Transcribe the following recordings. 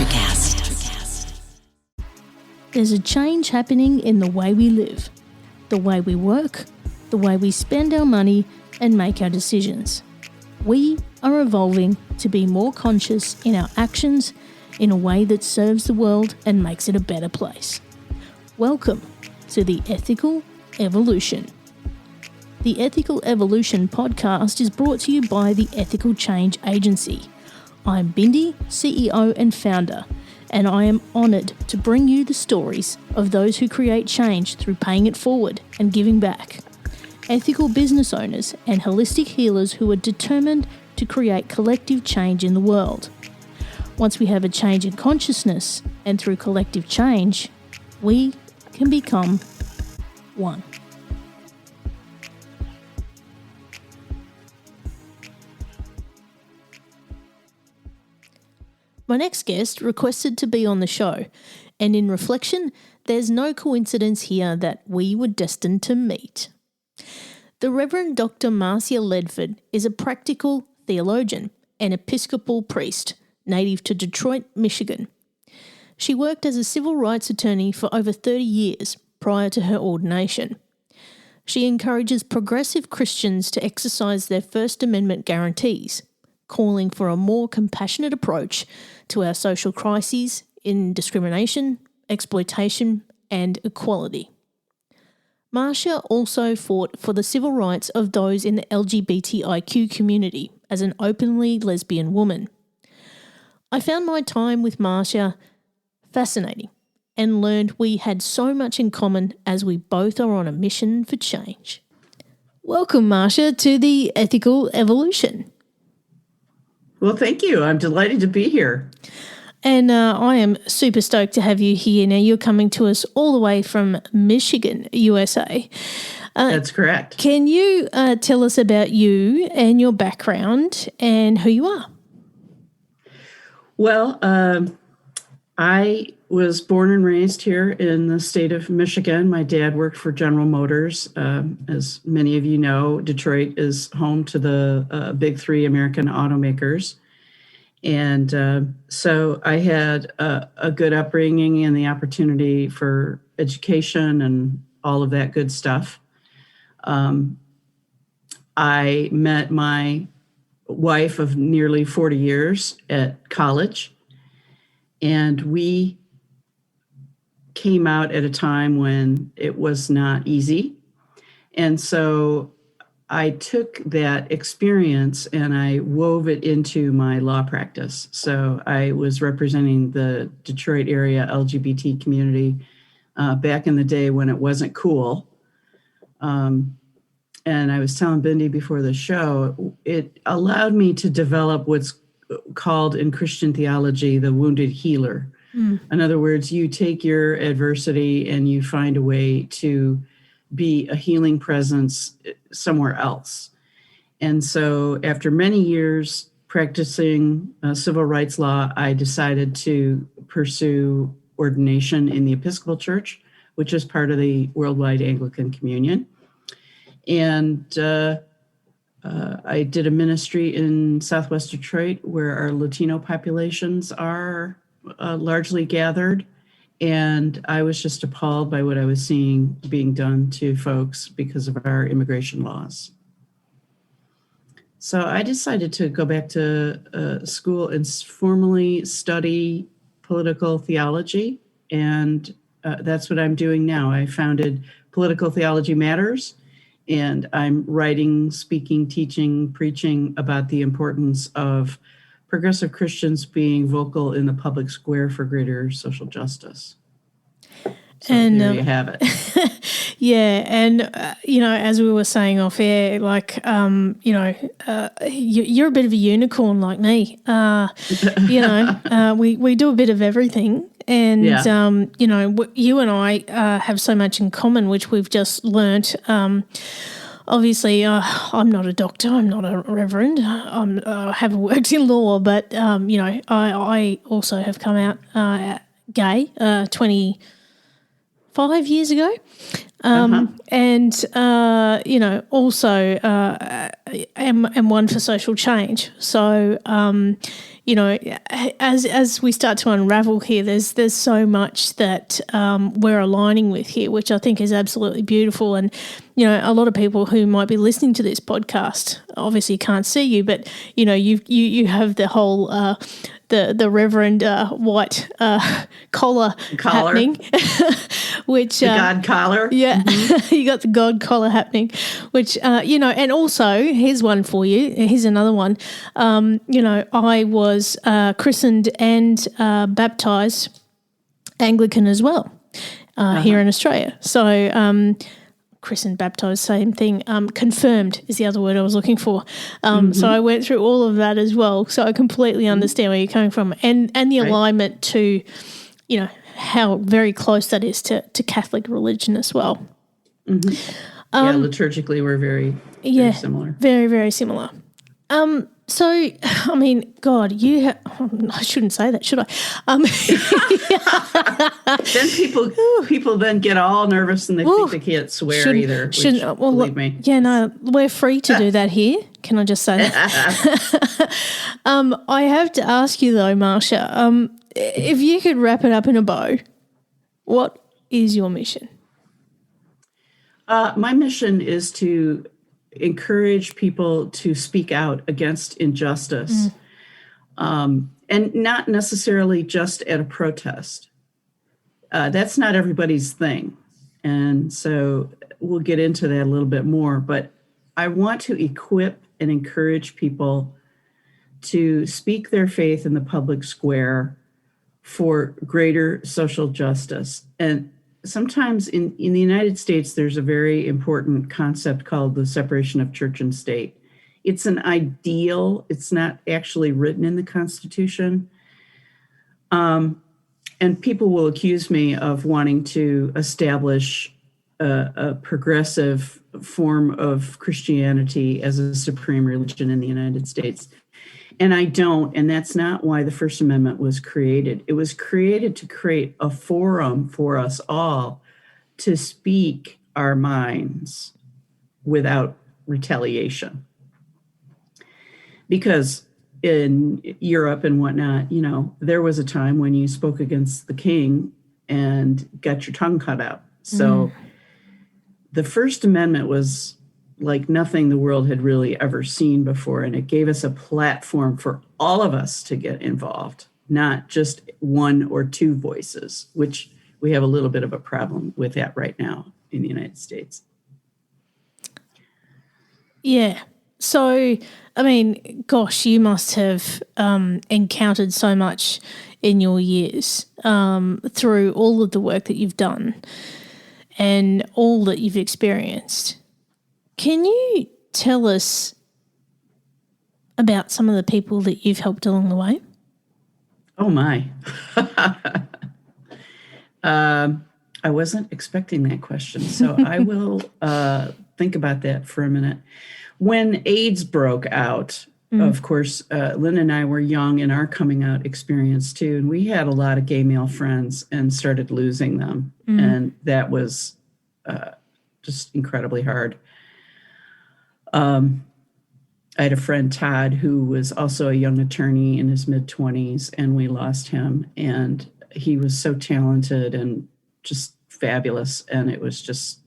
Electrocast. There's a change happening in the way we live, the way we work, the way we spend our money and make our decisions. We are evolving to be more conscious in our actions in a way that serves the world and makes it a better place. Welcome to the Ethical Evolution. The Ethical Evolution podcast is brought to you by the Ethical Change Agency. I'm Bindi, CEO and founder, and I am honoured to bring you the stories of those who create change through paying it forward and giving back. Ethical business owners and holistic healers who are determined to create collective change in the world. Once we have a change in consciousness, and through collective change, we can become one. My next guest requested to be on the show, and in reflection, there's no coincidence here that we were destined to meet. The Reverend Dr. Marcia Ledford is a practical theologian and Episcopal priest, native to Detroit, Michigan. She worked as a civil rights attorney for over 30 years prior to her ordination. She encourages progressive Christians to exercise their First Amendment guarantees, calling for a more compassionate approach to our social crises in discrimination, exploitation, and equality. Marcia also fought for the civil rights of those in the LGBTIQ community as an openly lesbian woman. I found my time with Marcia fascinating and learned we had so much in common as we both are on a mission for change. Welcome, Marcia, to the Ethical Evolution. Well, thank you. I'm delighted to be here. And I am super stoked to have you here. Now, you're coming to us all the way from Michigan, USA. That's correct. Can you tell us about you and your background and who you are? Well, I was born and raised here in the state of Michigan. My dad worked for General Motors. As many of you know, Detroit is home to the big three American automakers. And so I had a good upbringing and the opportunity for education and all of that good stuff. I met my wife of nearly 40 years at college, and we came out at a time when it was not easy. And so I took that experience and I wove it into my law practice. So I was representing the Detroit area LGBT community back in the day when it wasn't cool. And I was telling Bindi before the show, it allowed me to develop what's called in Christian theology the wounded healer. In other words, you take your adversity and you find a way to be a healing presence somewhere else. And so after many years practicing civil rights law, I decided to pursue ordination in the Episcopal Church, which is part of the Worldwide Anglican Communion. And I did a ministry in Southwest Detroit where our Latino populations are largely gathered. And I was just appalled by what I was seeing being done to folks because of our immigration laws. So I decided to go back to school and formally study political theology. And that's what I'm doing now. I founded Political Theology Matters. And I'm writing, speaking, teaching, preaching about the importance of progressive Christians being vocal in the public square for greater social justice. So and there you have it. Yeah, and as we were saying off air, like you're a bit of a unicorn like me. We do a bit of everything. And, you and I have so much in common, which we've just learnt. Obviously, I'm not a doctor. I'm not a reverend. I haven't worked in law, but, I also have come out gay 25 years ago. And, also am one for social change. So, as we start to unravel here, there's so much that we're aligning with here, which I think is absolutely beautiful. And, a lot of people who might be listening to this podcast obviously can't see you, but, you have the whole the Reverend white collar happening, which the God collar. Yeah, you got the God collar happening, which and also here's one for you. Here's another one. I was christened and baptized Anglican as well here in Australia. So. Christened, baptized, same thing. Confirmed is the other word I was looking for. So I went through all of that as well. So I completely understand where you're coming from, and the alignment to, how very close that is to Catholic religion as well. Liturgically we're very similar. Very, very similar. So, I mean, God, I shouldn't say that, should I? Then people then get all nervous and they think they can't swear either. Believe me. Yeah, no, we're free to do that here. Can I just say that? I have to ask you though, Marcia, if you could wrap it up in a bow, what is your mission? My mission is to encourage people to speak out against injustice, and not necessarily just at a protest. That's not everybody's thing. And so we'll get into that a little bit more, but I want to equip and encourage people to speak their faith in the public square for greater social justice. And sometimes in the United States, there's a very important concept called the separation of church and state. It's an ideal. It's not actually written in the Constitution. And people will accuse me of wanting to establish a progressive form of Christianity as a supreme religion in the United States. And I don't, and that's not why the First Amendment was created. It was created to create a forum for us all to speak our minds without retaliation. Because in Europe and whatnot, there was a time when you spoke against the king and got your tongue cut out. So the First Amendment was like nothing the world had really ever seen before. And it gave us a platform for all of us to get involved, not just one or two voices, which we have a little bit of a problem with that right now in the United States. Yeah. So, I mean, gosh, you must have encountered so much in your years through all of the work that you've done and all that you've experienced. Can you tell us about some of the people that you've helped along the way? Oh, my. I wasn't expecting that question, so I will think about that for a minute. When AIDS broke out, of course, Lynn and I were young in our coming out experience too, and we had a lot of gay male friends and started losing them, and that was just incredibly hard. I had a friend, Todd, who was also a young attorney in his mid-20s, and we lost him, and he was so talented and just fabulous, and it was just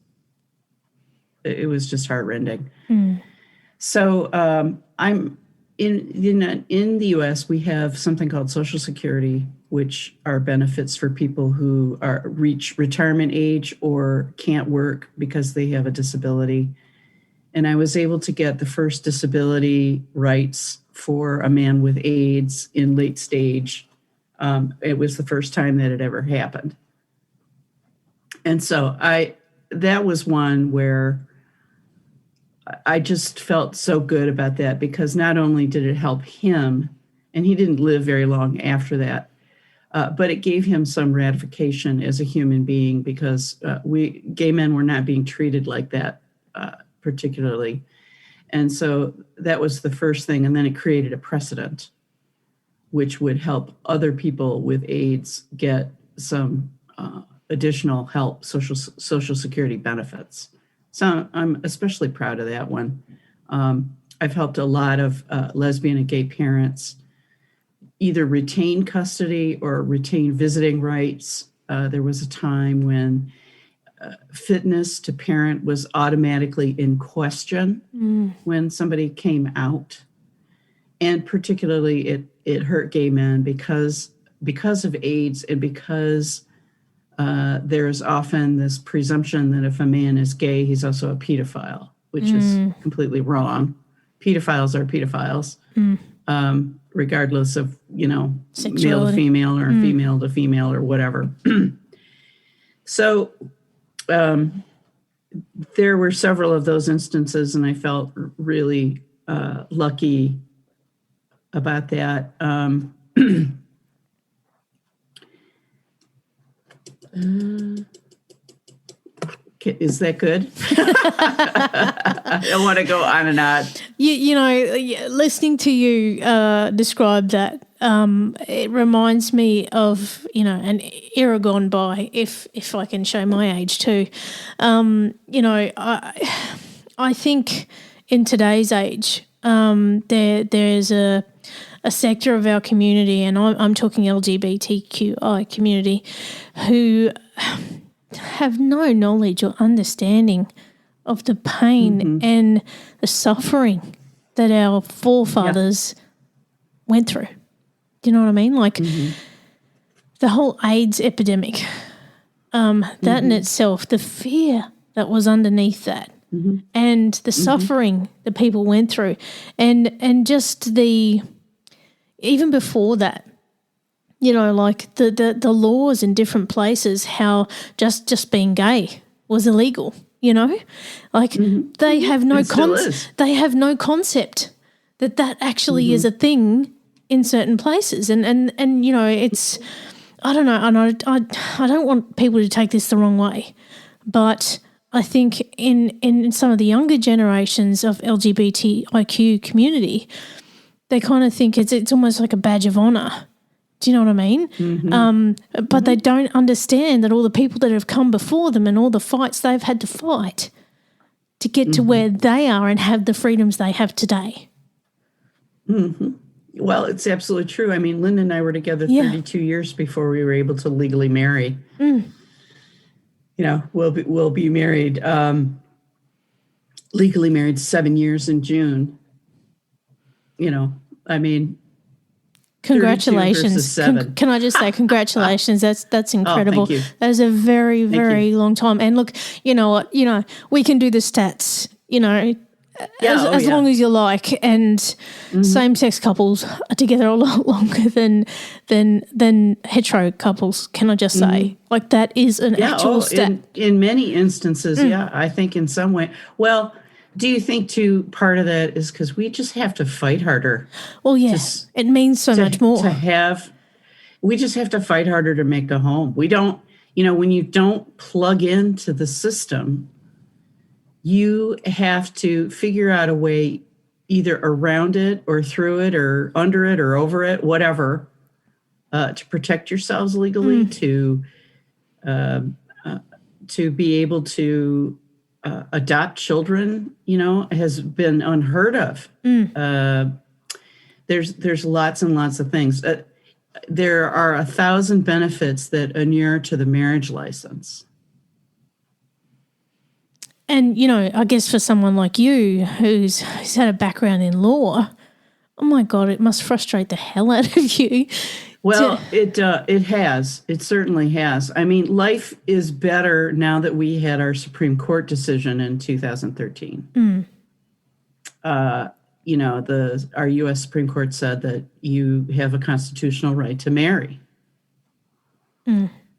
heartrending. So I'm in the U.S. we have something called Social Security, which are benefits for people who reach retirement age or can't work because they have a disability. And I was able to get the first disability rights for a man with AIDS in late stage. It was the first time that it ever happened. And so that was one where I just felt so good about that, because not only did it help him, and he didn't live very long after that, but it gave him some ratification as a human being, because gay men were not being treated like that particularly. And so that was the first thing. And then it created a precedent, which would help other people with AIDS get some additional help, social security benefits. So I'm especially proud of that one. I've helped a lot of lesbian and gay parents either retain custody or retain visiting rights. There was a time when fitness to parent was automatically in question when somebody came out. And particularly it hurt gay men because of AIDS and because there's often this presumption that if a man is gay, he's also a pedophile, which is completely wrong. Pedophiles are pedophiles, regardless of, Sexuality. Male to female or female to female or whatever. So there were several of those instances, and I felt really lucky about that. Is that good? I don't want to go on and on. Listening to you describe that, it reminds me of, an era gone by, if I can show my age too. I think in today's age, there's a sector of our community, and I'm talking LGBTQI community, who have no knowledge or understanding of the pain and the suffering that our forefathers went through. Do you know what I mean? Like the whole AIDS epidemic, that in itself, the fear that was underneath that, and the suffering that people went through, and just even before that, like the laws in different places, how just being gay was illegal, like they have no they have no concept that actually is a thing in certain places. And it's, I don't know, and I don't want people to take this the wrong way, but I think in some of the younger generations of LGBTIQ community, they kind of think it's almost like a badge of honor. Do you know what I mean? But they don't understand that all the people that have come before them and all the fights they've had to fight to get to where they are and have the freedoms they have today. Well, it's absolutely true. I mean, Linda and I were together 32 years before we were able to legally marry. We'll be married, legally married 7 years in June. Congratulations. Can I just say congratulations? That's incredible. Oh, thank you. That is a very, very long time. And look, you know what? We can do the stats, as long as you like. And same-sex couples are together a lot longer than hetero couples, can I just say? Like that is an actual stat. In many instances, I think in some way. Well, do you think, too, part of that is because we just have to fight harder? Well, yes, it means so much more. We just have to fight harder to make a home. We don't, when you don't plug into the system, you have to figure out a way either around it or through it or under it or over it, whatever, to protect yourselves legally, to be able to adopt children, has been unheard of. There's lots and lots of things. There are 1,000 benefits that inure to the marriage license. And, I guess for someone like you who's had a background in law, oh my God, it must frustrate the hell out of you. Well, it has. It certainly has. I mean, life is better now that we had our Supreme Court decision in 2013. Our U.S. Supreme Court said that you have a constitutional right to marry.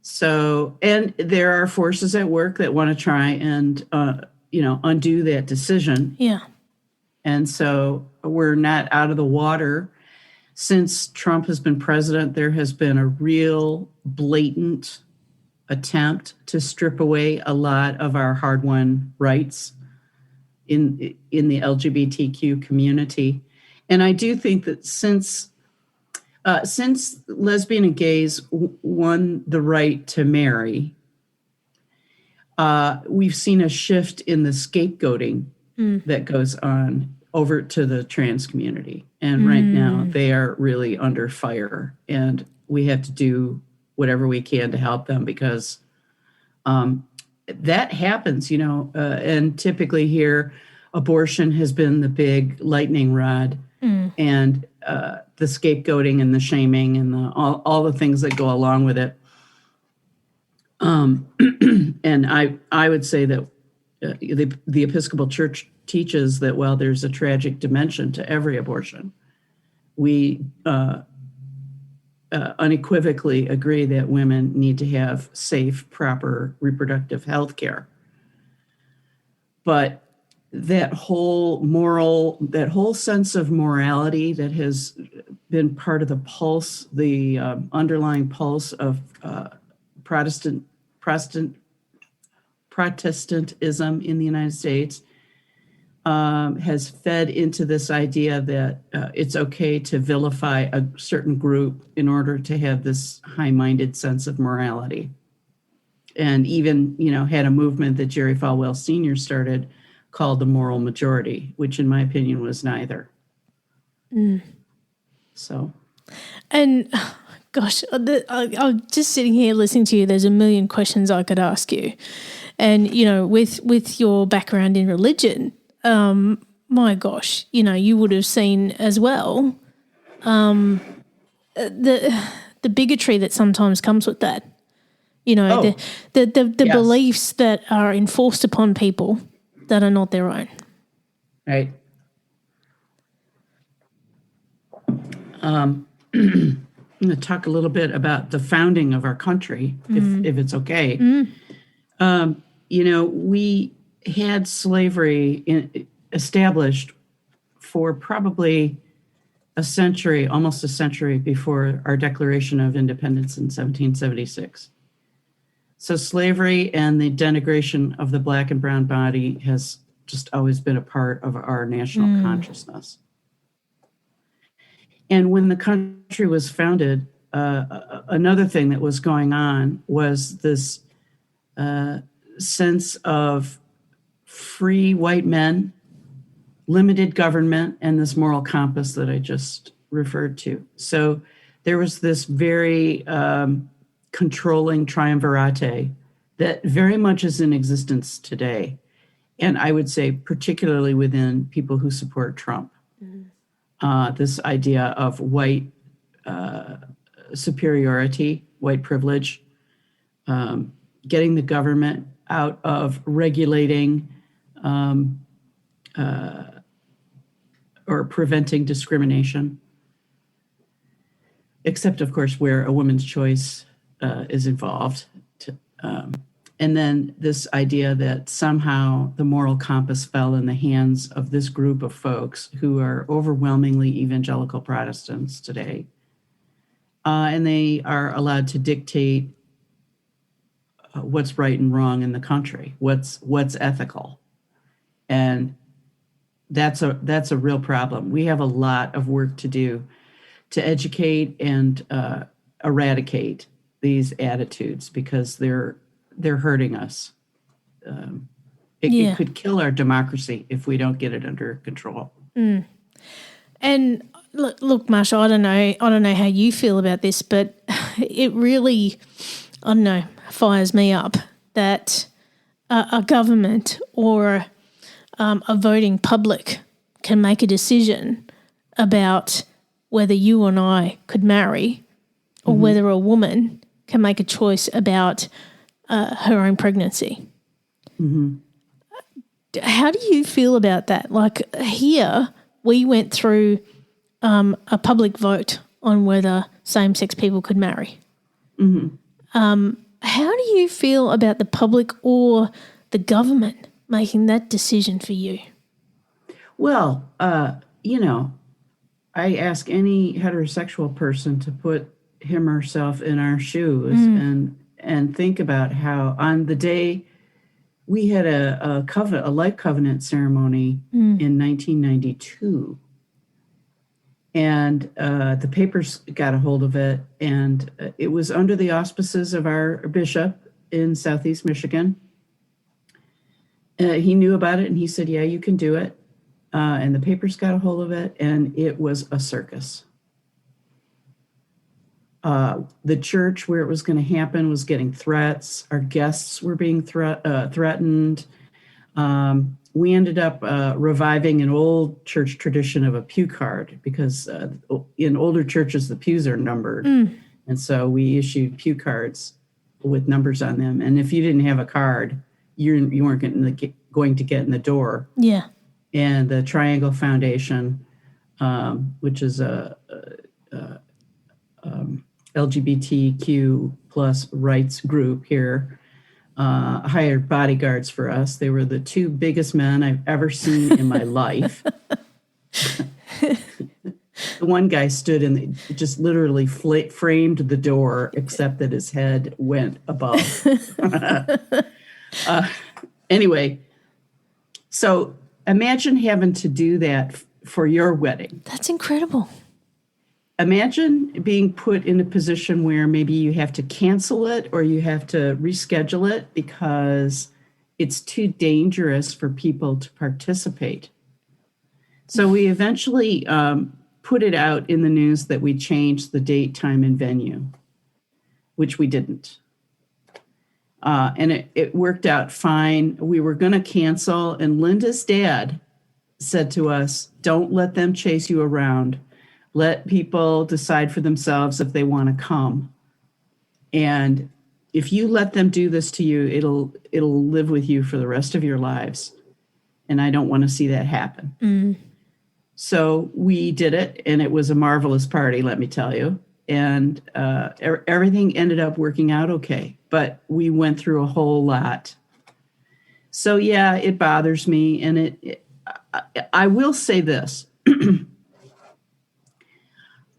So, and there are forces at work that want to try and, undo that decision. Yeah. And so we're not out of the water. Since Trump has been president, there has been a real blatant attempt to strip away a lot of our hard-won rights in the LGBTQ community. And I do think that since lesbian and gays won the right to marry, we've seen a shift in the scapegoating that goes on over to the trans community. And right now they are really under fire, and we have to do whatever we can to help them, because that happens, and typically here, abortion has been the big lightning rod, and the scapegoating and the shaming and all the things that go along with it. And I would say that the Episcopal Church teaches that while there's a tragic dimension to every abortion, we unequivocally agree that women need to have safe, proper reproductive health care. But that whole sense of morality that has been part of the pulse, the underlying pulse of Protestantism in the United States, has fed into this idea that it's okay to vilify a certain group in order to have this high-minded sense of morality. And even, had a movement that Jerry Falwell Sr. started called the moral majority, which in my opinion was neither. So. And gosh, I'm just sitting here listening to you. There's a million questions I could ask you. And, with your background in religion, my gosh, you would have seen as well the bigotry that sometimes comes with that. The yes. Beliefs that are enforced upon people that are not their own. Right. I'm going to talk a little bit about the founding of our country, if it's okay. We had slavery established for probably almost a century before our Declaration of Independence in 1776. So slavery and the denigration of the Black and brown body has just always been a part of our national consciousness. And when the country was founded, another thing that was going on was this sense of free white men, limited government, and this moral compass that I just referred to. So there was this very controlling triumvirate that very much is in existence today. And I would say particularly within people who support Trump. This idea of white superiority, white privilege, getting the government out of regulating or preventing discrimination, except, of course, where a woman's choice is involved. And then this idea that somehow the moral compass fell in the hands of this group of folks who are overwhelmingly evangelical Protestants today. And they are allowed to dictate what's right and wrong in the country, what's ethical. And that's a real problem. We have a lot of work to do to educate and eradicate these attitudes, because they're hurting us. It could kill our democracy if we don't get it under control. And look, Marcia, I don't know how you feel about this, but it really, fires me up that a government or a voting public can make a decision about whether you and I could marry, or whether a woman can make a choice about her own pregnancy. How do you feel about that? Like here, we went through a public vote on whether same-sex people could marry. How do you feel about the public or the government making that decision for you? Well, I ask any heterosexual person to put him or herself in our shoes and think about how on the day we had a life covenant ceremony in 1992, and the papers got a hold of it, and it was under the auspices of our bishop in Southeast Michigan, He knew about it, and he said, yeah, you can do it. And the papers got a hold of it, and it was a circus. The church where it was going to happen was getting threats. Our guests were being threatened. We ended up reviving an old church tradition of a pew card, because in older churches, the pews are numbered. And so we issued pew cards with numbers on them. And if you didn't have a card, you weren't going to get in the door. Yeah. And the Triangle Foundation, which is a LGBTIQ plus rights group here, hired bodyguards for us. They were the two biggest men I've ever seen in my life. The one guy stood and just literally framed the door, except that his head went above. Anyway, so imagine having to do that for your wedding. That's incredible. Imagine being put in a position where maybe you have to cancel it or you have to reschedule it because it's too dangerous for people to participate. So we eventually put it out in the news that we changed the date, time, and venue, which we didn't. And it worked out fine. We were going to cancel, and Linda's dad said to us, don't let them chase you around. Let people decide for themselves if they want to come. And if you let them do this to you, it'll live with you for the rest of your lives. And I don't want to see that happen. So we did it, and it was a marvelous party, let me tell you. And everything ended up working out okay, but we went through a whole lot. So yeah, it bothers me. And I will say this.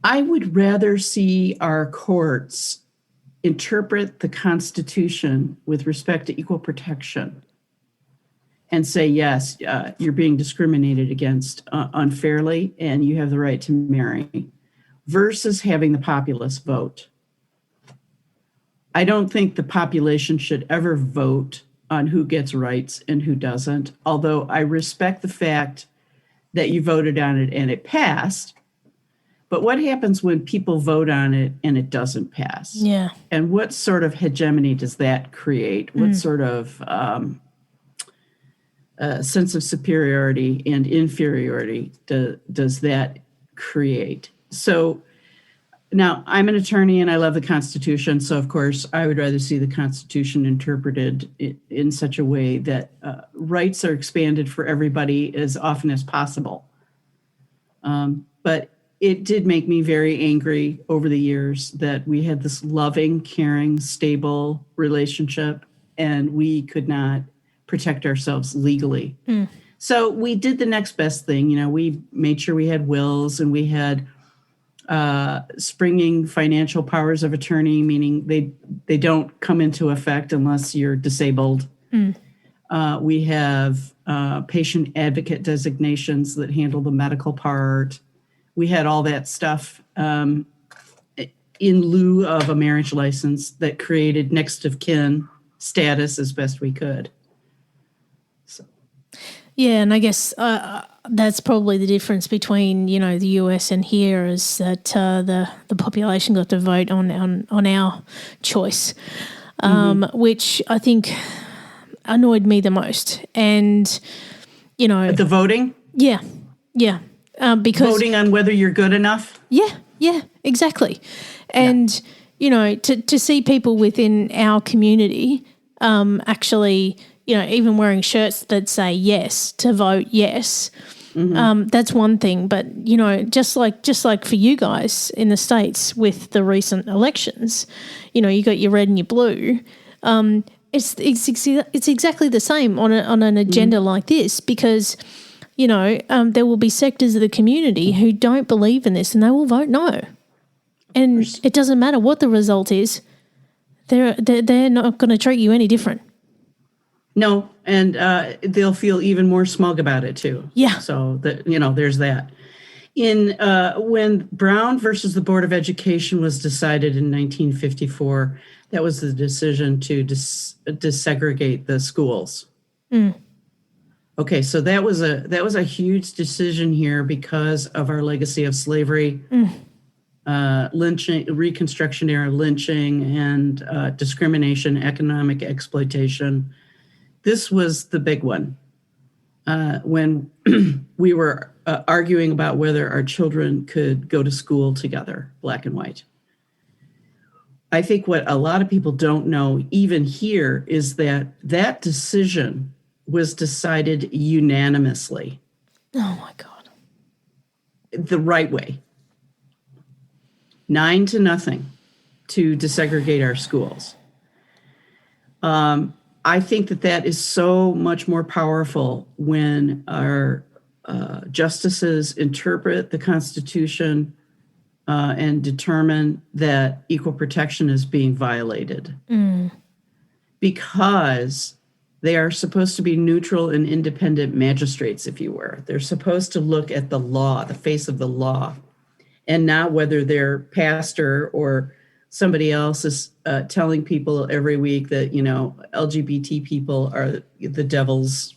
I would rather see our courts interpret the Constitution with respect to equal protection and say, yes, you're being discriminated against unfairly, and you have the right to marry, versus having the populace vote. I don't think the population should ever vote on who gets rights and who doesn't, although I respect the fact that you voted on it and it passed. But what happens when people vote on it and it doesn't pass? Yeah. And what sort of hegemony does that create? What sort of sense of superiority and inferiority does that create? So now I'm an attorney and I love the Constitution. So, of course, I would rather see the Constitution interpreted in such a way that rights are expanded for everybody as often as possible. But it did make me very angry over the years that we had this loving, caring, stable relationship, and we could not protect ourselves legally. So we did the next best thing. You know, we made sure we had wills, and we had springing financial powers of attorney, meaning they don't come into effect unless you're disabled. We have patient advocate designations that handle the medical part. We had all that stuff in lieu of a marriage license that created next of kin status as best we could. So. Yeah, and I guess that's probably the difference between, you know, the US and here, is that the population got to vote on our choice, which I think annoyed me the most. And, you know, the voting? Yeah. Because voting on whether you're good enough? Yeah, exactly. And, you know, to see people within our community actually, you know, even wearing shirts that say yes, to vote yes, that's one thing. But, you know, just like for you guys in the States with the recent elections, you know, you got your red and your blue. It's exactly the same on an agenda like this, because, you know, there will be sectors of the community who don't believe in this and they will vote no. And it doesn't matter what the result is. They're not going to treat you any different. No, and they'll feel even more smug about it too. Yeah. So that, you know, there's that. When Brown versus the Board of Education was decided in 1954, that was the decision to desegregate the schools. Okay, so that was a huge decision here because of our legacy of slavery, lynching, Reconstruction era lynching, and discrimination, economic exploitation. This was the big one when we were arguing about whether our children could go to school together, black and white. I think what a lot of people don't know, even here, is that decision was decided unanimously. Oh, my God. The right way. 9-0 to desegregate our schools. I think that is so much more powerful when our justices interpret the Constitution and determine that equal protection is being violated. Because they are supposed to be neutral and independent magistrates, if you were. They're supposed to look at the law, the face of the law, and not whether their pastor or somebody else is telling people every week that, LGBT people are the devil's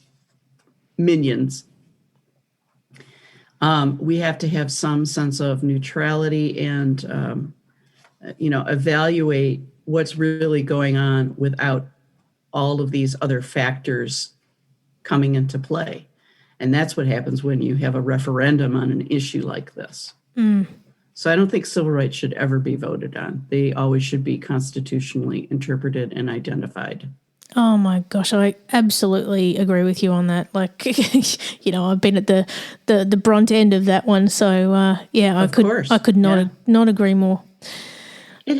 minions. We have to have some sense of neutrality and, evaluate what's really going on without all of these other factors coming into play. And that's what happens when you have a referendum on an issue like this. So I don't think civil rights should ever be voted on. They always should be constitutionally interpreted and identified. Oh my gosh, I absolutely agree with you on that. Like, I've been at the brunt end of that one. So I could not agree more. It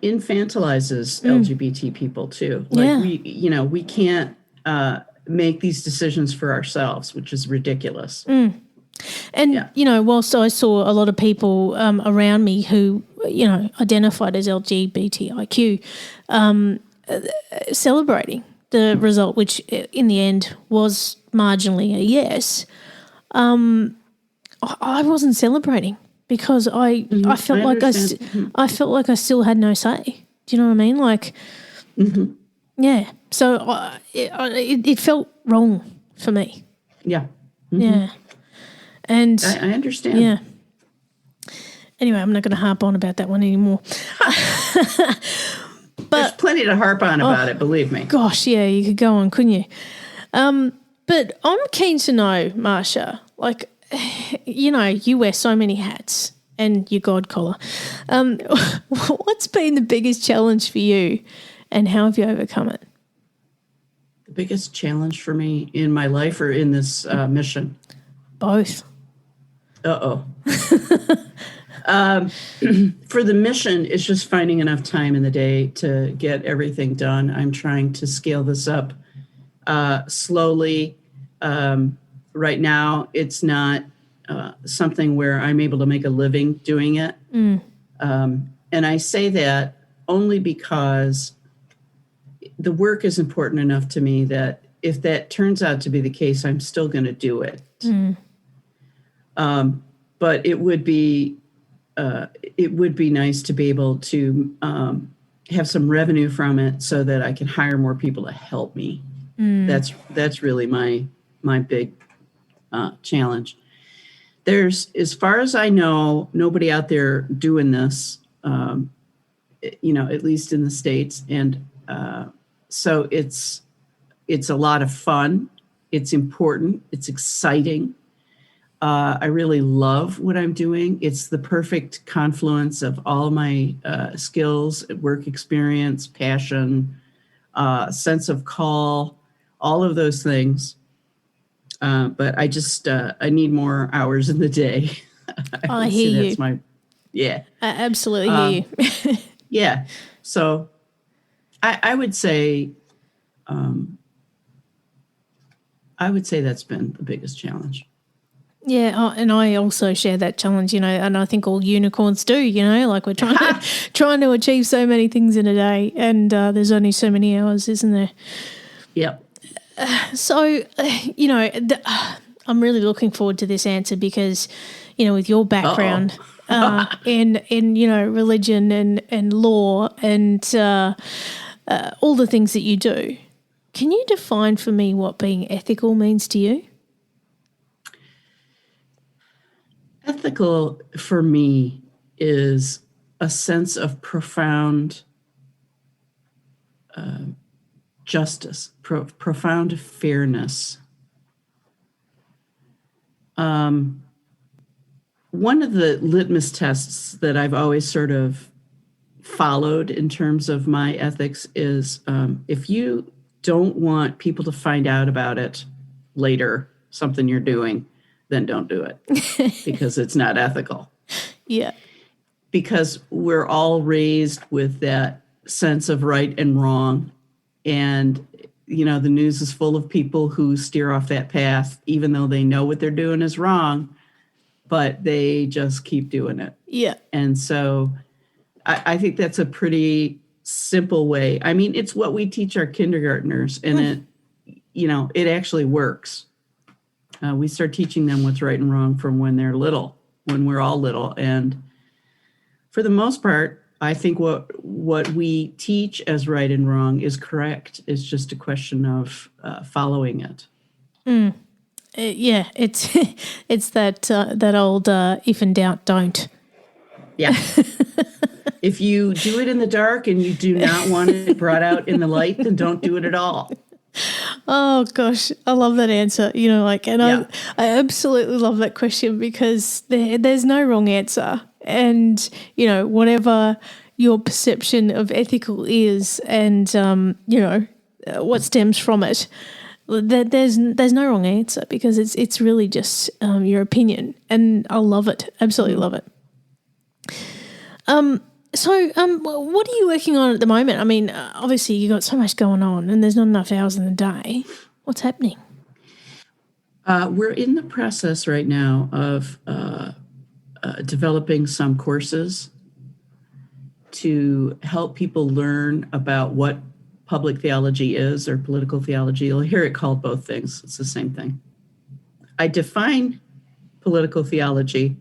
infantilizes LGBT people too. Like we can't make these decisions for ourselves, which is ridiculous. And, whilst I saw a lot of people around me who, identified as LGBTIQ, celebrating the result, which in the end was marginally a yes, I wasn't celebrating because I felt I felt like I still had no say. Do you know what I mean? Like, yeah. So it felt wrong for me. Yeah. Yeah. And I understand. Yeah. Anyway, I'm not going to harp on about that one anymore. There's plenty to harp on about it, believe me. Gosh, yeah, you could go on, couldn't you? But I'm keen to know, Marcia, like, you wear so many hats and your God collar. What's been the biggest challenge for you and how have you overcome it? The biggest challenge for me in my life or in this mission? Both. For the mission, it's just finding enough time in the day to get everything done. I'm trying to scale this up slowly. Right now, it's not something where I'm able to make a living doing it. And I say that only because the work is important enough to me that if that turns out to be the case, I'm still going to do it. But it would be nice to be able to have some revenue from it so that I can hire more people to help me. That's really my big challenge. There's, as far as I know, nobody out there doing this, at least in the States. And so it's a lot of fun. It's important. It's exciting. I really love what I'm doing. It's the perfect confluence of all my skills, work experience, passion, sense of call, all of those things. But I just, I need more hours in the day. I hear you. That's I absolutely hear you. Yeah. So I would say, that's been the biggest challenge. Yeah, and I also share that challenge, and I think all unicorns do, like we're trying to achieve so many things in a day, and there's only so many hours, isn't there? Yep. So, I'm really looking forward to this answer because, with your background in religion and law and all the things that you do, Can you define for me what being ethical means to you? Ethical for me is a sense of profound justice, profound fairness. One of the litmus tests that I've always sort of followed in terms of my ethics is if you don't want people to find out about it later, something you're doing, then don't do it because it's not ethical. Yeah. Because we're all raised with that sense of right and wrong. And, you know, the news is full of people who steer off that path, even though they know what they're doing is wrong, but they just keep doing it. Yeah. And so I think that's a pretty simple way. I mean, it's what we teach our kindergartners, and it actually works. We start teaching them what's right and wrong from when they're little, when we're all little. And for the most part, I think what we teach as right and wrong is correct. It's just a question of following it. Yeah, it's it's that old if in doubt, don't. Yeah. If you do it in the dark and you do not want it brought out in the light, then don't do it at all. Oh gosh, I love that answer. You know, like, and Yeah. I absolutely love that question because there's no wrong answer, and you know, whatever your perception of ethical is, and what stems from it, there's no wrong answer because it's really just your opinion, and I love it, absolutely love it. So, what are you working on at the moment? I mean, obviously you got so much going on and there's not enough hours in the day. What's happening? We're in the process right now of developing some courses to help people learn about what public theology is or political theology. You'll hear it called both things. It's the same thing. I define political theology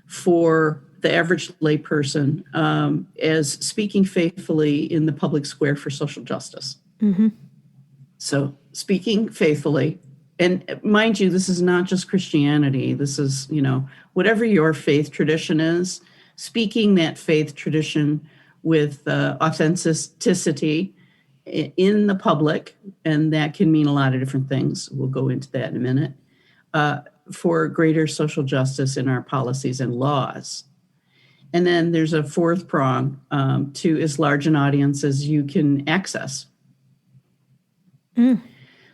for the average layperson as speaking faithfully in the public square for social justice. Mm-hmm. So speaking faithfully, and mind you, this is not just Christianity. This is, whatever your faith tradition is, speaking that faith tradition with authenticity in the public, and that can mean a lot of different things. We'll go into that in a minute, for greater social justice in our policies and laws. And then there's a fourth prong to as large an audience as you can access.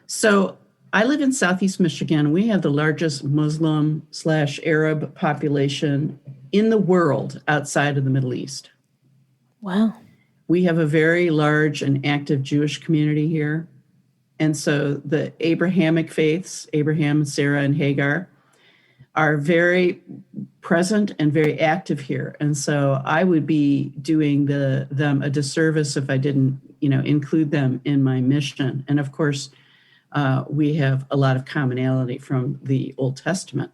So I live in Southeast Michigan. We have the largest Muslim/Arab population in the world outside of the Middle East. Wow. We have a very large and active Jewish community here. And so the Abrahamic faiths, Abraham, Sarah, and Hagar, are very present and very active here. And so I would be doing them a disservice if I didn't, include them in my mission. And of course, we have a lot of commonality from the Old Testament.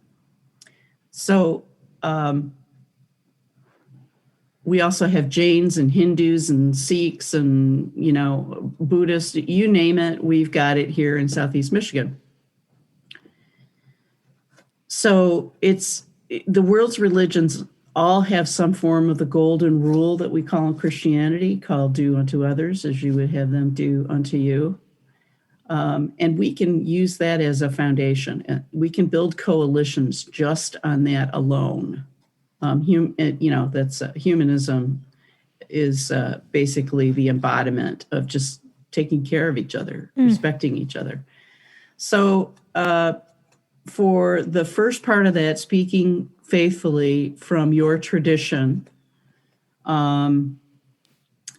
So we also have Jains and Hindus and Sikhs and, Buddhists, you name it, we've got it here in Southeast Michigan. So the world's religions all have some form of the golden rule that we call in Christianity, called do unto others as you would have them do unto you. And we can use that as a foundation. We can build coalitions just on that alone. Humanism is basically the embodiment of just taking care of each other, respecting each other. So for the first part of that, speaking faithfully from your tradition, and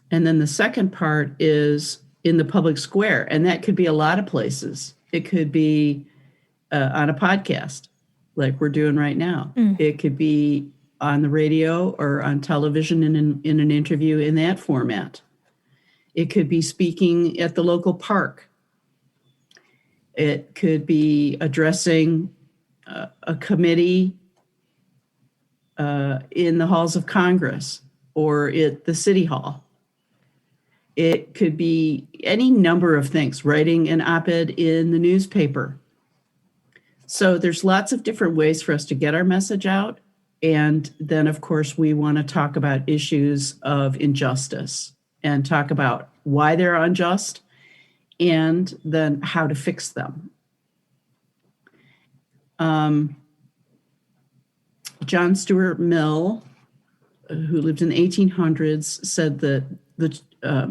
then the second part is in the public square, and that could be a lot of places. It could be on a podcast like we're doing right now. It could be on the radio or on television in an interview in that format. It could be speaking at the local park. It could be addressing a committee in the halls of Congress or at the City Hall. It could be any number of things, writing an op-ed in the newspaper. So there's lots of different ways for us to get our message out. And then, of course, we want to talk about issues of injustice and talk about why they're unjust and then how to fix them. John Stuart Mill, who lived in the 1800s, said that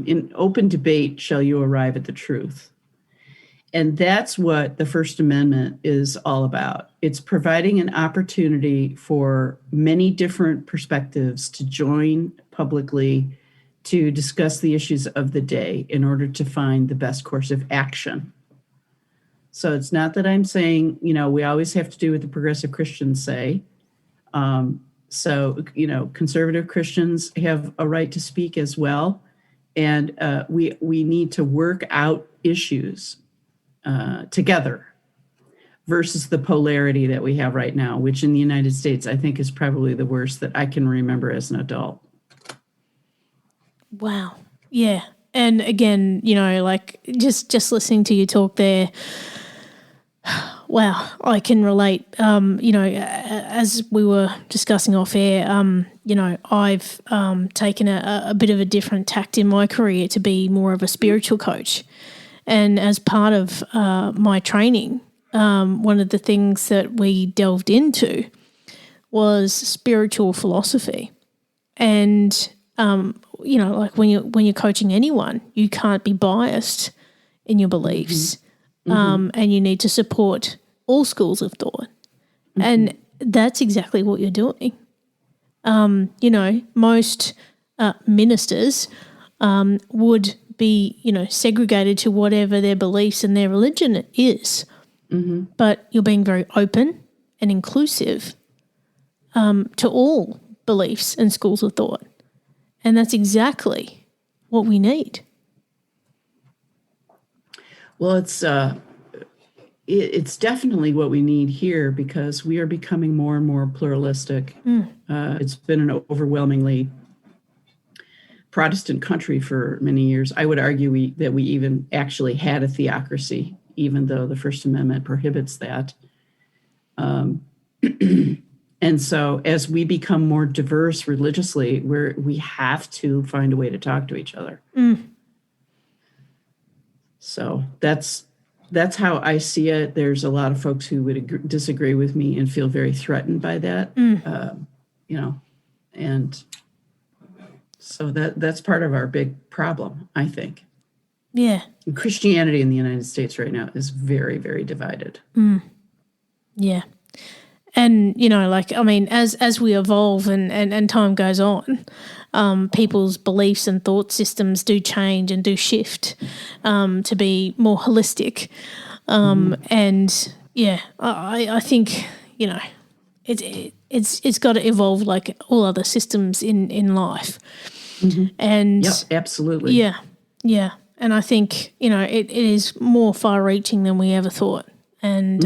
in open debate shall you arrive at the truth. And that's what the First Amendment is all about. It's providing an opportunity for many different perspectives to join publicly to discuss the issues of the day in order to find the best course of action. So it's not that I'm saying, we always have to do what the progressive Christians say. So, conservative Christians have a right to speak as well. And we need to work out issues together versus the polarity that we have right now, which in the United States, I think is probably the worst that I can remember as an adult. Wow. Yeah. And again, just listening to you talk there, wow, I can relate. As we were discussing off air, I've taken a bit of a different tact in my career to be more of a spiritual coach. And as part of my training, one of the things that we delved into was spiritual philosophy. And, when you're coaching anyone, you can't be biased in your beliefs. And you need to support all schools of thought. And that's exactly what you're doing. Most ministers would be, segregated to whatever their beliefs and their religion is. But you're being very open and inclusive to all beliefs and schools of thought. And that's exactly what we need. Well, it's definitely what we need here because we are becoming more and more pluralistic. It's been an overwhelmingly Protestant country for many years. I would argue that we even actually had a theocracy, even though the First Amendment prohibits that. And so as we become more diverse religiously, we have to find a way to talk to each other. So that's how I see it. There's a lot of folks who would disagree with me and feel very threatened by that, and so that's part of our big problem, I think. Yeah. And Christianity in the United States right now is very, very divided. Yeah. And, as we evolve and time goes on, people's beliefs and thought systems do change and do shift to be more holistic. And, yeah, I think, it's got to evolve like all other systems in life. And yep, absolutely. Yeah, yeah. And I think, it is more far-reaching than we ever thought. And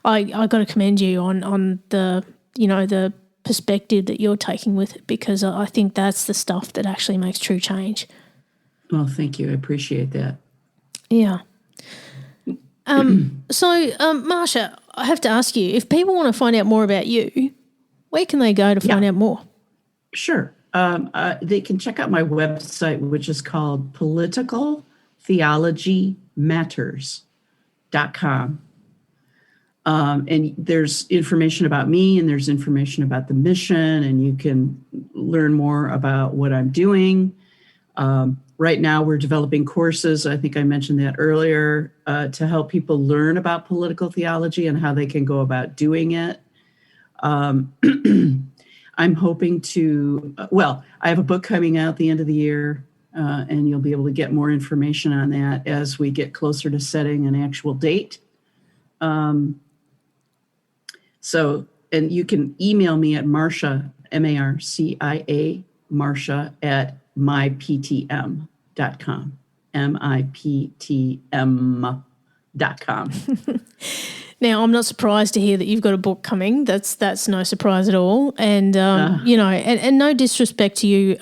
I got to commend you on the, the perspective that you're taking with it, because I think that's the stuff that actually makes true change. Well, thank you. I appreciate that. Yeah. So, Marcia, I have to ask you, if people want to find out more about you, where can they go to find out more? Sure. They can check out my website, which is called politicaltheologymatters.com. And there's information about me and there's information about the mission, and you can learn more about what I'm doing. Right now we're developing courses, I think I mentioned that earlier, to help people learn about political theology and how they can go about doing it. I'm hoping to, I have a book coming out at the end of the year, and you'll be able to get more information on that as we get closer to setting an actual date. And you can email me at Marcia, Marcia, Marcia at myptm.com, MIPTM.com. Now, I'm not surprised to hear that you've got a book coming. That's no surprise at all. And you know, and no disrespect to you.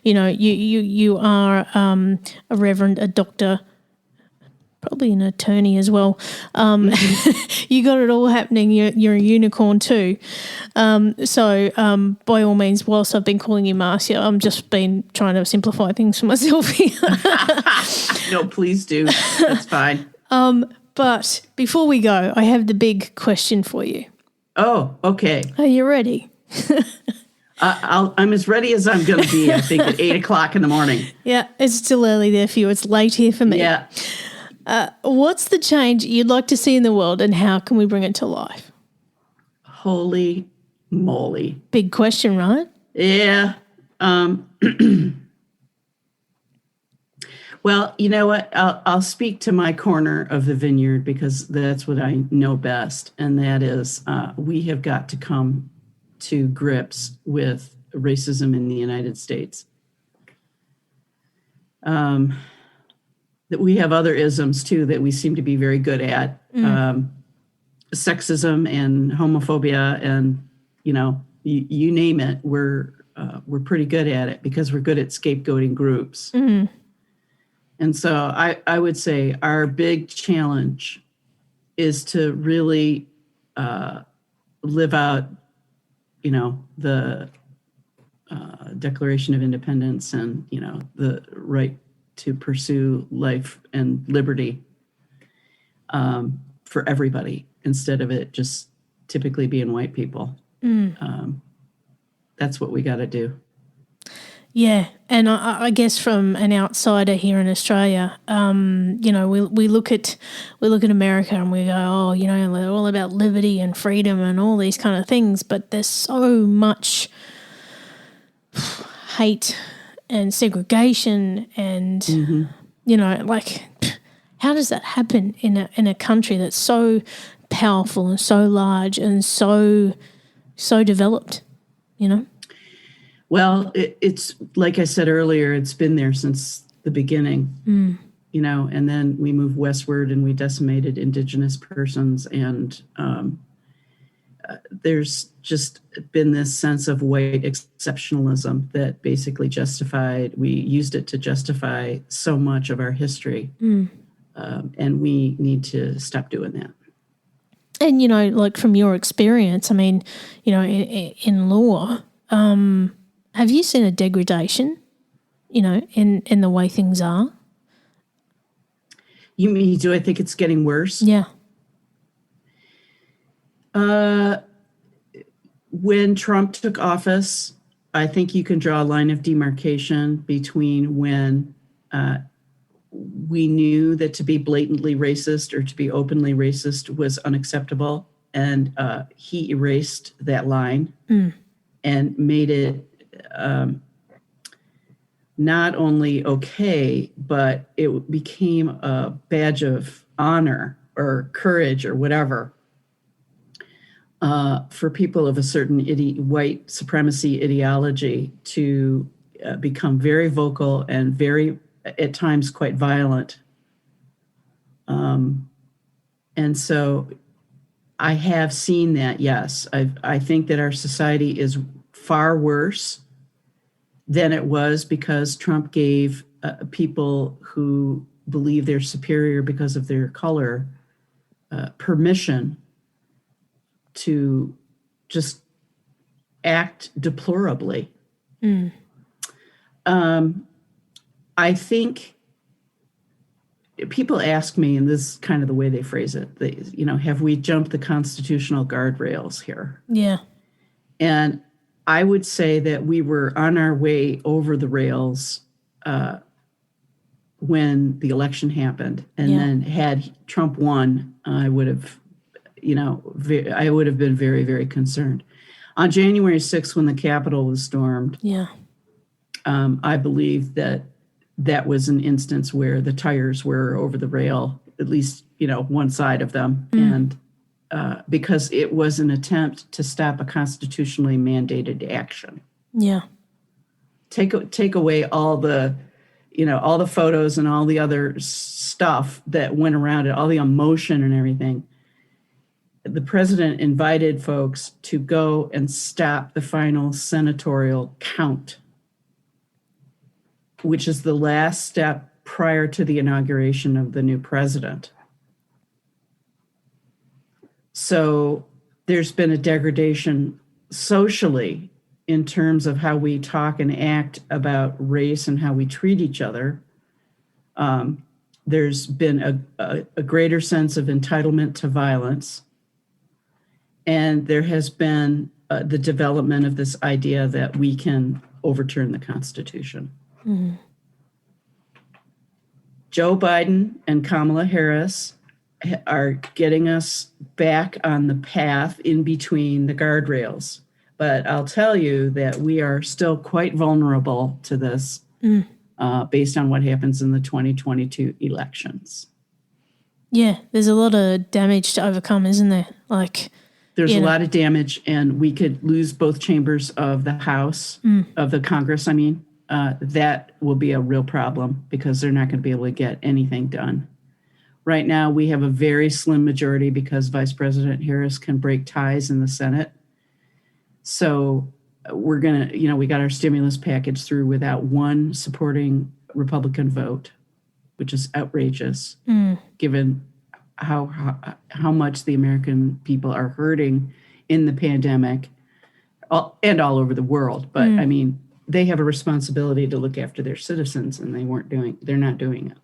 You know, you are a reverend, a doctor, probably an attorney as well. You got it all happening. You're a unicorn too. So by all means, whilst I've been calling you Marcia, I'm just been trying to simplify things for myself here. No, please do. That's fine. But before we go, I have the big question for you. Oh, okay. Are you ready? I'm as ready as I'm going to be, I think, at 8 o'clock in the morning. Yeah, it's still early there for you. It's late here for me. Yeah. What's the change you'd like to see in the world, and how can we bring it to life? Holy moly. Big question, right? Yeah. Well, you know what? I'll speak to my corner of the vineyard because that's what I know best. And that is we have got to come to grips with racism in the United States. That we have other isms, too, that we seem to be very good at. Sexism and homophobia and, you know, you name it. We're pretty good at it because we're good at scapegoating groups. Mm-hmm. And so I would say our big challenge is to really live out, you know, the Declaration of Independence and, you know, the right to pursue life and liberty for everybody instead of it just typically being white people. That's what we got to do. Yeah, and I guess from an outsider here in Australia, you know, we look at America and we go, oh, you know, they're all about liberty and freedom and all these kind of things, but there's so much hate and segregation and you know, like, how does that happen in a country that's so powerful and so large and so developed, you know? Well, it's like I said earlier, it's been there since the beginning, you know, and then we moved westward and we decimated Indigenous persons. And there's just been this sense of white exceptionalism that basically we used it to justify so much of our history. And we need to stop doing that. And, you know, like from your experience, I mean, you know, in law, have you seen a degradation, you know, in the way things are? You mean, do I think it's getting worse? Yeah. When Trump took office, I think you can draw a line of demarcation between when we knew that to be blatantly racist or to be openly racist was unacceptable, and he erased that line and made it not only okay, but it became a badge of honor or courage or whatever for people of a certain white supremacy ideology to become very vocal and very, at times, quite violent. And so I have seen that, yes. I think that our society is far worse than it was because Trump gave people who believe they're superior because of their color permission to just act deplorably. I think people ask me, and this is kind of the way they phrase it, you know, have we jumped the constitutional guardrails here? Yeah. And I would say that we were on our way over the rails when the election happened. And then had Trump won, I would have, you know, I would have been very, very concerned. On January 6th, when the Capitol was stormed, I believe that was an instance where the tires were over the rail, at least, you know, one side of them. And because it was an attempt to stop a constitutionally mandated action. Yeah. Take away all the, you know, all the photos and all the other stuff that went around it, all the emotion and everything. the president invited folks to go and stop the final senatorial count, which is the last step prior to the inauguration of the new president. So there's been a degradation socially in terms of how we talk and act about race and how we treat each other. There's been a greater sense of entitlement to violence. And there has been the development of this idea that we can overturn the Constitution. Mm-hmm. Joe Biden and Kamala Harris are getting us back on the path in between the guardrails. But I'll tell you that we are still quite vulnerable to this based on what happens in the 2022 elections. Yeah, there's a lot of damage to overcome, isn't there? There's a lot of damage, and we could lose both chambers of the House, of the Congress, that will be a real problem because they're not going to be able to get anything done. Right now, we have a very slim majority because Vice President Harris can break ties in the Senate. So we're going to, we got our stimulus package through without one supporting Republican vote, which is outrageous, given how much the American people are hurting in the pandemic and all over the world. But they have a responsibility to look after their citizens, and they're not doing it.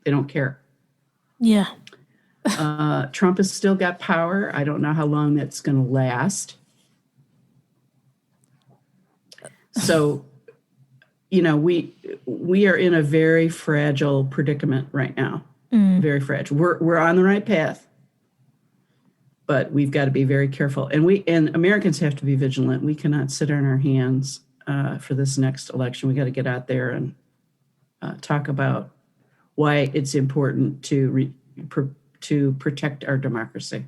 They don't care. Yeah. Trump has still got power. I don't know how long that's going to last. So, we are in a very fragile predicament right now. Very fragile. We're on the right path, but we've got to be very careful. And Americans have to be vigilant. We cannot sit on our hands for this next election. We got to get out there and talk about why it's important to protect our democracy.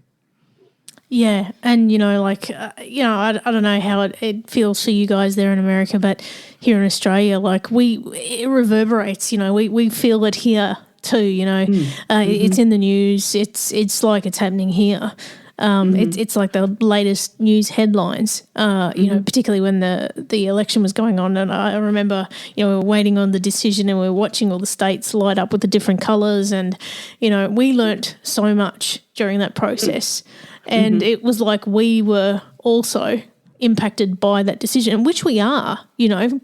Yeah, and I don't know how it feels for you guys there in America, but here in Australia, it reverberates. We feel it here too. It's in the news. It's like it's happening here. It's like the latest news headlines, particularly when the election was going on. And I remember, we were waiting on the decision and we were watching all the states light up with the different colours. And, we learnt so much during that process. And it was like we were also impacted by that decision, which we are,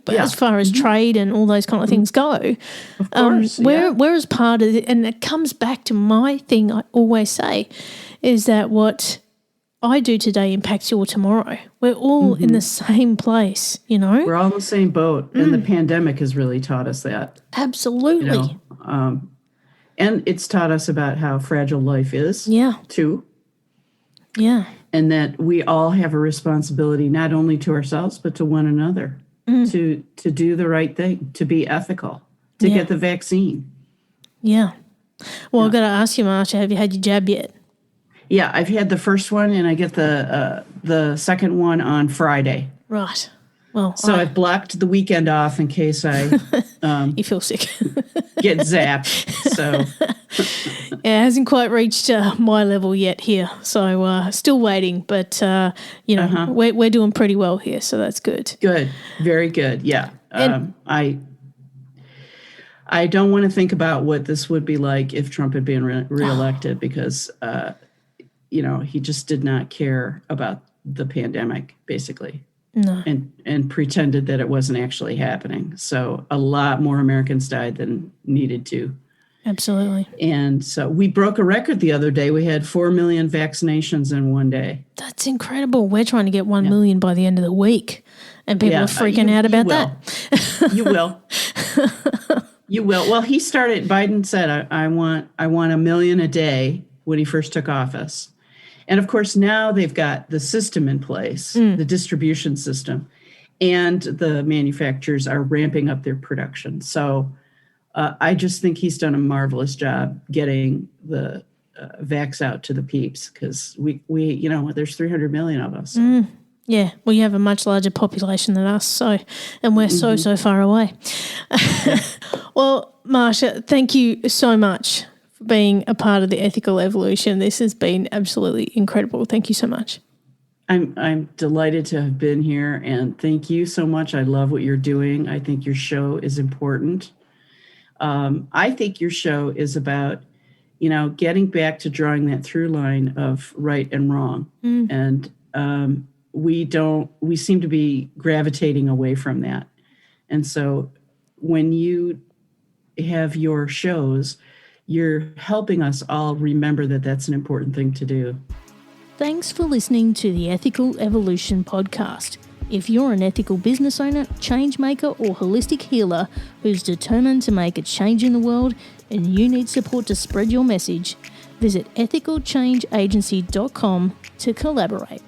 as far as trade and all those kind of things go. Of course, we're as part of it, and it comes back to my thing I always say, is that what I do today impacts your tomorrow. We're all in the same place, We're all in the same boat, and the pandemic has really taught us that. Absolutely. And it's taught us about how fragile life is, too. Yeah. And that we all have a responsibility not only to ourselves, but to one another to do the right thing, to be ethical, to get the vaccine. Yeah. Well, I've got to ask you, Marcia, have you had your jab yet? Yeah, I've had the first one, and I get the second one on Friday. Right. Well, so I've blocked the weekend off in case I you feel sick, get zapped. So it hasn't quite reached my level yet here, so still waiting. But we're doing pretty well here, so that's good. Good, very good. Yeah, I don't want to think about what this would be like if Trump had been reelected because he just did not care about the pandemic, basically. No. And pretended that it wasn't actually happening. So a lot more Americans died than needed to. Absolutely. And so we broke a record the other day. We had 4 million vaccinations in one day. That's incredible. We're trying to get 1 million by the end of the week. And people are freaking out about that. You will. You will. Well, Biden said, I want 1 million a day when he first took office. And of course, now they've got the system in place, the distribution system, and the manufacturers are ramping up their production. So I just think he's done a marvelous job getting the vax out to the peeps because we there's 300 million of us. Yeah, well, you have a much larger population than us, and we're so far away. Well, Marcia, thank you so much being a part of the Ethical Evolution. This has been absolutely incredible. Thank you so much. I'm delighted to have been here, and thank you so much. I love what you're doing. I think your show is important. I think your show is about, getting back to drawing that through line of right and wrong. And we seem to be gravitating away from that. And so when you have your shows, you're helping us all remember that that's an important thing to do. Thanks for listening to the Ethical Evolution podcast. If you're an ethical business owner, change maker, or holistic healer who's determined to make a change in the world and you need support to spread your message, visit ethicalchangeagency.com to collaborate.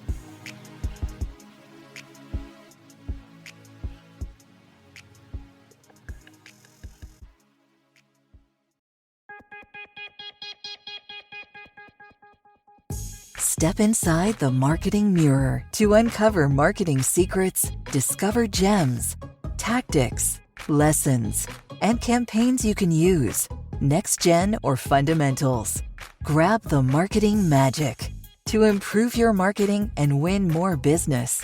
Step inside the marketing mirror to uncover marketing secrets, discover gems, tactics, lessons, and campaigns you can use, next gen or fundamentals. Grab the marketing magic to improve your marketing and win more business.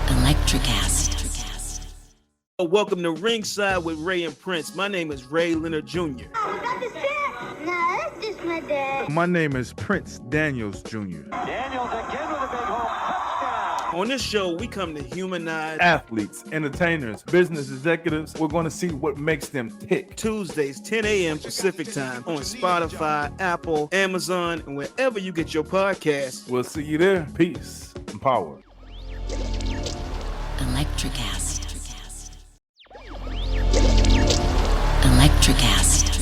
Electricast. Welcome to Ringside with Ray and Prince. My name is Ray Leonard Jr. Oh, is that the set? No, that's just my dad. My name is Prince Daniels Jr. Daniels again with a big home touchdown. On this show, we come to humanize Athletes, entertainers, business executives. We're going to see what makes them tick. Tuesdays, 10 a.m. Pacific time on Spotify, Apple, Amazon, and wherever you get your podcasts. We'll see you there. Peace and power. Electricast. Electricast.